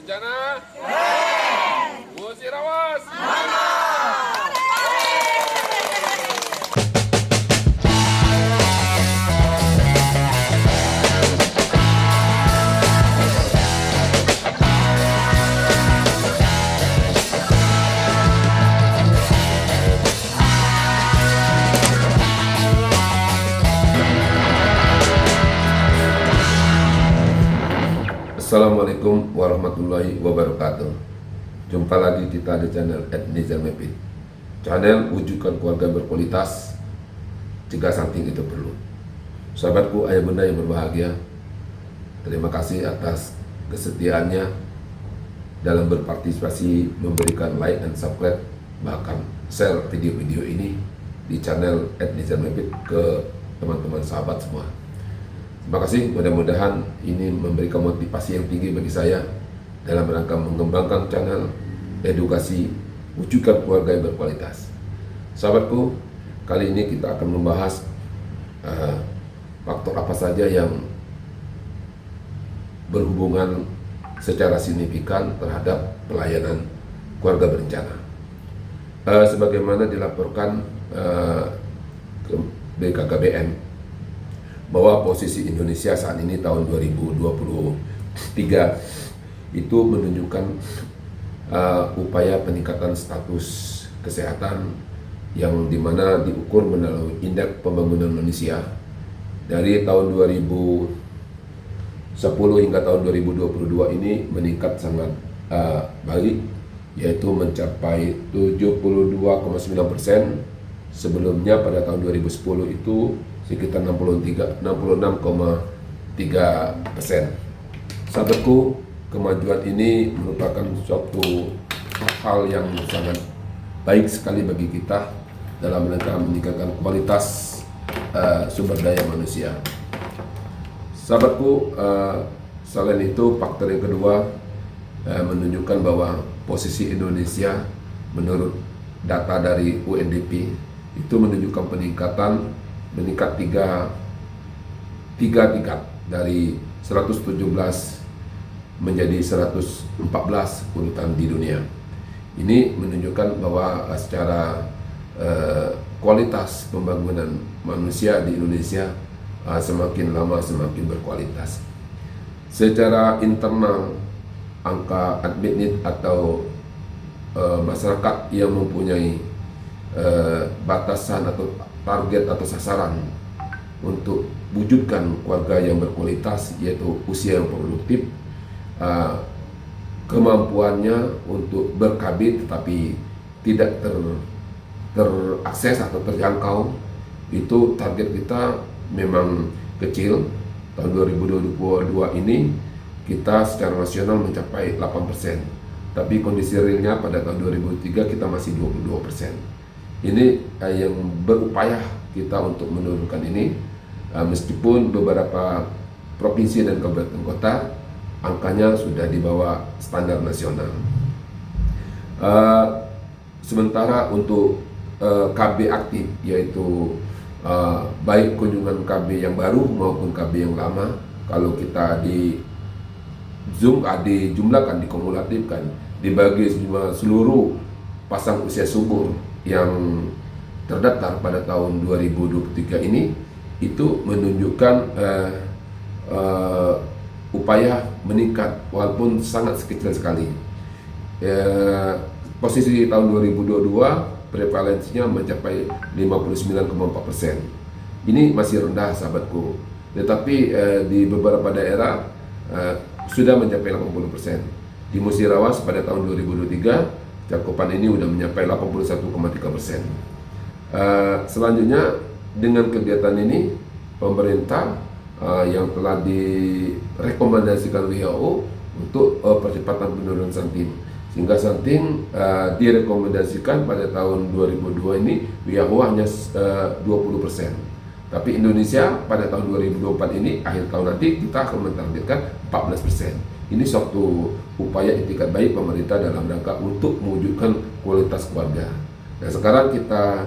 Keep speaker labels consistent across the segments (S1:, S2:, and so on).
S1: berencana? Musirawas!
S2: Assalamualaikum warahmatullahi wabarakatuh. Jumpa lagi kita di channel @nizamepit. Channel wujudkan keluarga berkualitas jika something itu perlu. Sahabatku, ayah bunda yang berbahagia, terima kasih atas kesetiaannya dalam berpartisipasi, memberikan like dan subscribe, bahkan share video-video ini di channel @nizamepit ke teman-teman sahabat semua. Terima kasih, mudah-mudahan ini memberikan motivasi yang tinggi bagi saya dalam rangka mengembangkan channel edukasi wujudkan keluarga yang berkualitas. Sahabatku, kali ini kita akan membahas faktor apa saja yang berhubungan secara signifikan terhadap pelayanan keluarga berencana. Sebagaimana dilaporkan ke BKKBN, bahwa posisi Indonesia saat ini tahun 2023 itu menunjukkan upaya peningkatan status kesehatan yang dimana diukur melalui indeks pembangunan manusia dari tahun 2010 hingga tahun 2022 ini meningkat sangat baik, yaitu mencapai 72,9%. Sebelumnya pada tahun 2010 itu sekitar 66,3%. Sahabatku, kemajuan ini merupakan suatu hal yang sangat baik sekali bagi kita dalam rangka meningkatkan kualitas sumber daya manusia. Sahabatku, selain itu faktor yang kedua menunjukkan bahwa posisi Indonesia menurut data dari UNDP itu menunjukkan meningkat tiga tingkat dari 117 menjadi 114 urutan di dunia. Ini menunjukkan bahwa secara kualitas pembangunan manusia di Indonesia semakin lama semakin berkualitas. Secara internal, angka admit need atau masyarakat yang mempunyai batasan atau target atau sasaran untuk wujudkan keluarga yang berkualitas, yaitu usia yang produktif, kemampuannya untuk ber-KB tetapi tidak terakses atau terjangkau, itu target kita memang kecil. Tahun 2022 ini kita secara nasional mencapai 8%, tapi kondisi realnya pada tahun 2003 kita masih 22%. Ini yang berupaya kita untuk menurunkan ini, meskipun beberapa provinsi dan kabupaten kota angkanya sudah di bawah standar nasional. Sementara untuk KB aktif, yaitu baik kunjungan KB yang baru maupun KB yang lama, kalau kita dijumlahkan, dikumulatifkan, dibagi seluruh pasang usia subur yang terdaftar pada tahun 2023 ini, itu menunjukkan upaya meningkat walaupun sangat kecil sekali. Posisi tahun 2022 prevalensinya mencapai 59,4%. Ini masih rendah, sahabatku, tetapi di beberapa daerah sudah mencapai 80%. Di Musirawas pada tahun 2023 cakupan ini sudah mencapai 81,3%. Selanjutnya, dengan kegiatan ini pemerintah yang telah direkomendasikan WHO untuk percepatan penurunan stunting, sehingga stunting direkomendasikan pada tahun 2002 ini WHO hanya 20%. Tapi Indonesia pada tahun 2024 ini, akhir tahun nanti, kita akan mentargetkan 14%. Ini suatu upaya itikat baik pemerintah dalam rangka untuk mewujudkan kualitas keluarga. Nah, sekarang kita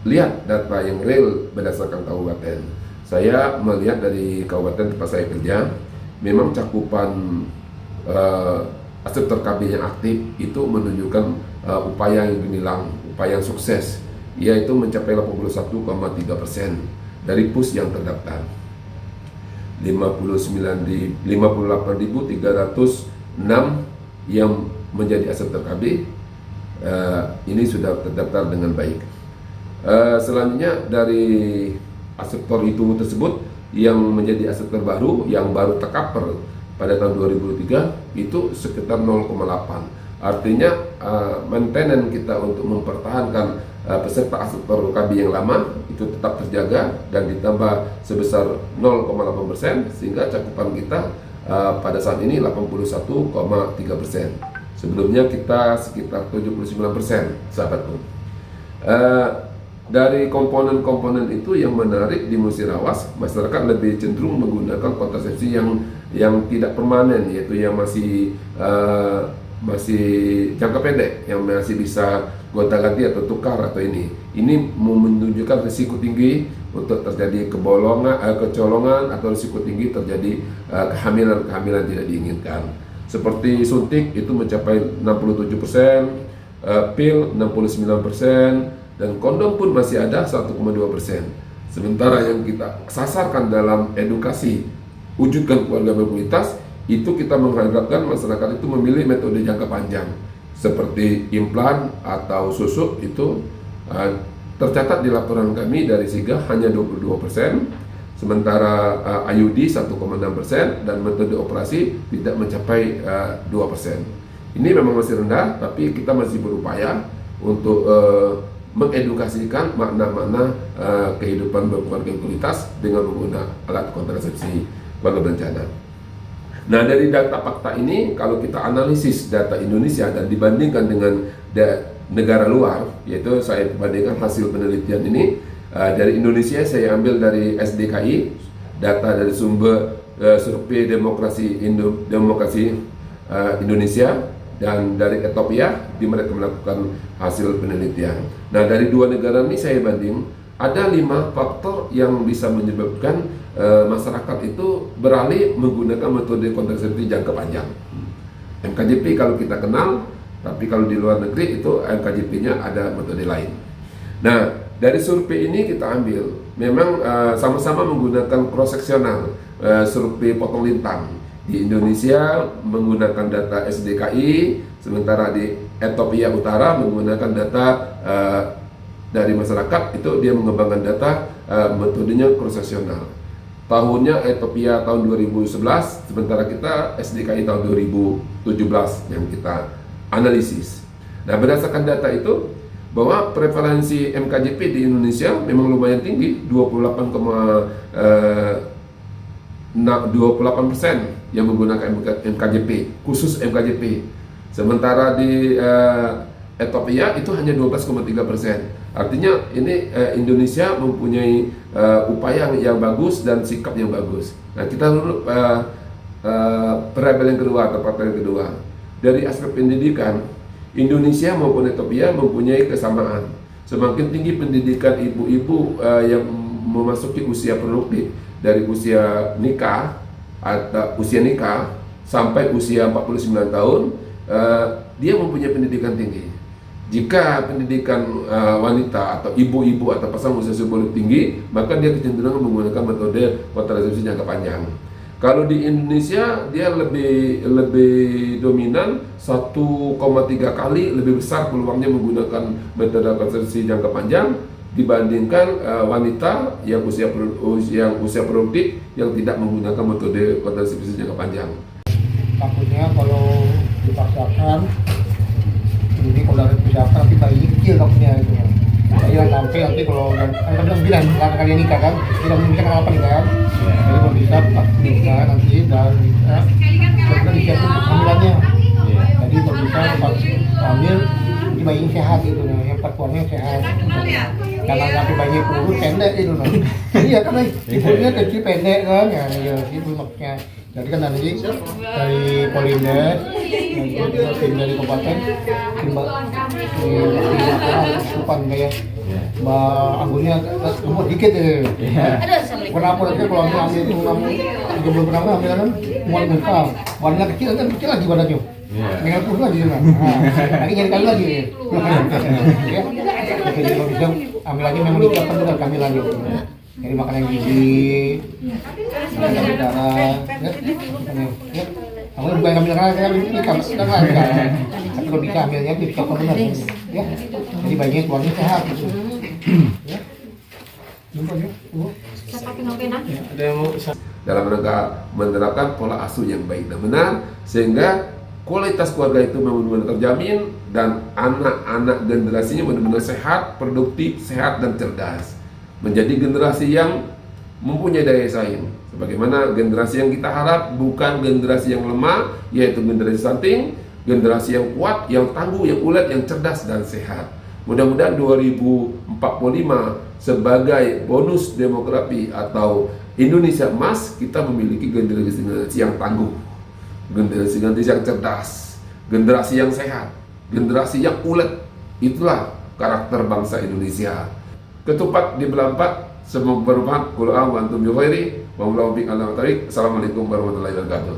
S2: lihat data yang real berdasarkan kabupaten. Saya melihat dari kabupaten tempat saya kerja, memang cakupan aseptor KB yang aktif itu menunjukkan upaya yang gemilang, upaya yang sukses, yaitu mencapai 81,3% dari PUS yang terdaftar. 58.306 yang menjadi aseptor KB ini sudah terdaftar dengan baik. Selanjutnya dari aseptor itu tersebut yang menjadi aseptor baru yang baru tercover pada tahun 2003 itu sekitar 0,8. Artinya maintenance kita untuk mempertahankan peserta aseptor KB yang lama itu tetap terjaga dan ditambah sebesar 0,8%, sehingga cakupan kita pada saat ini 81,3%. Sebelumnya kita sekitar 79%, sahabatku. Dari komponen-komponen itu yang menarik di Musirawas, masyarakat lebih cenderung menggunakan kontrasepsi yang tidak permanen, yaitu yang masih jangka pendek, yang masih bisa gonta-ganti atau tukar atau ini menunjukkan risiko tinggi untuk terjadi kecolongan atau risiko tinggi terjadi kehamilan tidak diinginkan. Seperti suntik itu mencapai 67%, pil 69%, dan kondom pun masih ada 1,2%. Sementara yang kita sasarkan dalam edukasi wujudkan keluarga berkualitas, itu kita mengharapkan masyarakat itu memilih metode jangka panjang seperti implan atau susuk. Itu tercatat di laporan kami dari SIGA hanya 22%, sementara IUD 1,6%, dan metode operasi tidak mencapai 2%. Ini memang masih rendah, tapi kita masih berupaya untuk mengedukasikan makna-makna kehidupan berkeluarga berkualitas dengan menggunakan alat kontrasepsi keluarga berencana. Nah, dari data fakta ini, kalau kita analisis data Indonesia dan dibandingkan dengan negara luar, yaitu saya bandingkan hasil penelitian ini dari Indonesia, saya ambil dari SDKI, data dari sumber survei demokrasi Indonesia, dan dari Ethiopia, di mereka melakukan hasil penelitian. Nah, dari dua negara ini saya banding, ada 5 faktor yang bisa menyebabkan masyarakat itu beralih menggunakan metode kontrasepsi jangka panjang. MKJP kalau kita kenal, tapi kalau di luar negeri itu MKJP-nya ada metode lain. Nah, dari survei ini kita ambil, memang sama-sama menggunakan cross-seksional, survei potong lintang. Di Indonesia menggunakan data SDKI, sementara di Ethiopia Utara menggunakan data dari masyarakat, itu dia mengembangkan data metodenya cross-seksional. Tahunnya Ethiopia tahun 2011, sementara kita SDKI tahun 2017 yang kita analisis. Nah, berdasarkan data itu, bahwa prevalensi MKJP di Indonesia memang lumayan tinggi, 28% yang menggunakan MKJP, khusus MKJP. Sementara di Ethiopia itu hanya 12,3%. Artinya ini Indonesia mempunyai upaya yang bagus dan sikap yang bagus. Nah, kita dulu variabel yang kedua atau faktor yang kedua. Dari aspek pendidikan, Indonesia maupun Ethiopia mempunyai kesamaan. Semakin tinggi pendidikan ibu-ibu yang memasuki usia produktif, dari usia nikah atau usia nikah sampai usia 49 tahun, dia mempunyai pendidikan tinggi. Jika pendidikan wanita atau ibu-ibu atau pasangan usia sebelum tinggi, maka dia kecenderungan menggunakan metode kontrasepsi jangka panjang. Kalau di Indonesia dia lebih dominan, 1,3 kali lebih besar peluangnya menggunakan metode kontrasepsi jangka panjang dibandingkan wanita yang usia produktif yang tidak menggunakan metode kontrasepsi jangka panjang.
S1: Takutnya kalau dipaksakan, ini kalau ada dipaksakan nanti bayi kecil takutnya itu. Jadi sampai nanti kalau kan bilang kali nikah kan, tidak mungkin apa nih kan? Jadi kalau bisa pas nikah nanti dan kita disiapin untuk kehamilannya. Jadi kalau bisa pas hamil di bayi sehat itu, yang perempuannya sehat. Jangan sampai bayi kurus pendek itu loh. Iya kan, ibunya kecil pendek kan, ya itu maksudnya. Jadi kan nanti dari Polindes, tim dari kabupaten, tim depan kayak anggurnya umur dikit deh.
S3: Aduh, Assalamualaikum.
S1: Kenapa nanti kalau ambil itu kamu juga belum pernah ambil kan muat muka, warnanya kecil kan kecil lagi badannya. Tinggal pun lagi sana. Lagi nyari kali lagi. Ya, jadi kalau bisa ambil lagi memang disiapkan juga kami lagi. Jadi makan yang gizi, makan yang darah, ya. Kamu bukan ambil darah, saya ambil ini kan darah. Tapi kalau bisa ambilnya disiapkan benar, ya. Jadi bayinya keluarnya sehat. Ya. Jumpa ya.
S2: Dalam rangka menerapkan pola asuh yang baik dan benar, sehingga kualitas keluarga itu benar-benar terjamin dan anak-anak generasinya benar-benar sehat, produktif, sehat dan cerdas. Menjadi generasi yang mempunyai daya saing. Sebagaimana generasi yang kita harap bukan generasi yang lemah, yaitu generasi stunting, generasi yang kuat, yang tangguh, yang ulet, yang cerdas dan sehat. Mudah-mudahan 2045 sebagai bonus demografi atau Indonesia Emas, kita memiliki generasi yang tangguh, generasi yang cerdas, generasi yang sehat, generasi yang ulet. Itulah karakter bangsa Indonesia. Ketupat di belampat, semoga bermanfaat. Qul a'udzu bi khairi wa Assalamualaikum warahmatullahi wabarakatuh.